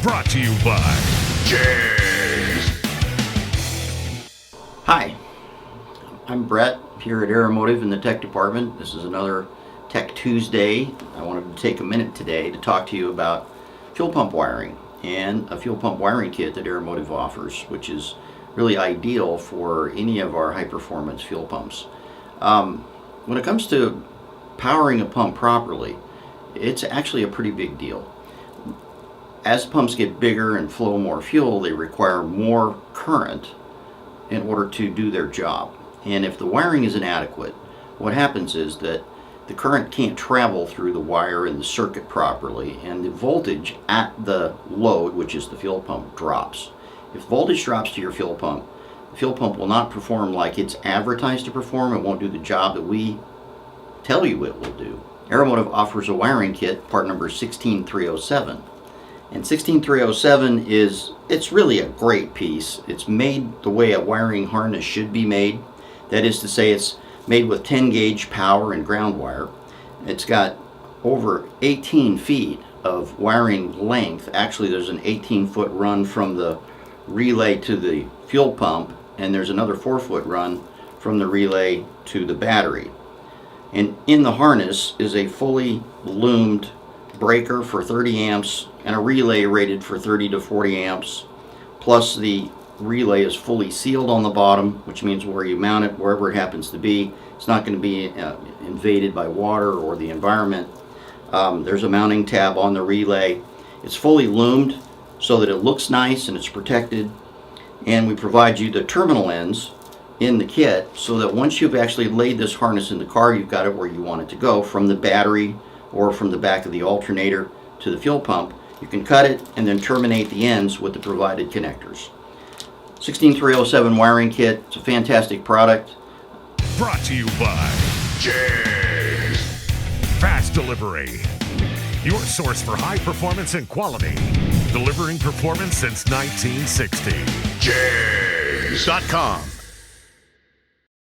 Brought to you by JEGS. Hi, I'm Brett here at Aeromotive in the Tech Department. This is another Tech Tuesday. I wanted to take a minute today to talk to you about fuel pump wiring and a fuel pump wiring kit that Aeromotive offers, which is really ideal for any of our high-performance fuel pumps. When it comes to powering a pump properly, it's actually a pretty big deal. As pumps get bigger and flow more fuel, they require more current in order to do their job. And if the wiring is inadequate, what happens is that the current can't travel through the wire and the circuit properly, and the voltage at the load, which is the fuel pump, drops. If voltage drops to your fuel pump, the fuel pump will not perform like it's advertised to perform. It won't do the job that we tell you it will do. Aeromotive offers a wiring kit, part number 16307. And 16307 it's really a great piece. It's made the way a wiring harness should be made. That is to say, it's made with 10 gauge power and ground wire. It's got over 18 feet of wiring length. Actually, there's an 18-foot run from the relay to the fuel pump, and there's another 4-foot run from the relay to the battery. And in the harness is a fully loomed breaker for 30 amps and a relay rated for 30 to 40 amps. Plus the relay is fully sealed on the bottom, which means where you mount it, wherever it happens to be, it's not going to be invaded by water or the environment. There's a mounting tab on the relay. It's fully loomed so that it looks nice and it's protected. And we provide you the terminal ends in the kit so that once you've actually laid this harness in the car, you've got it where you want it to go, from the battery or from the back of the alternator to the fuel pump. You can cut it and then terminate the ends with the provided connectors. 16307 wiring kit. It's a fantastic product. Brought to you by JEGS. Fast Delivery. Your source for high performance and quality. Delivering performance since 1960. JEGS.com.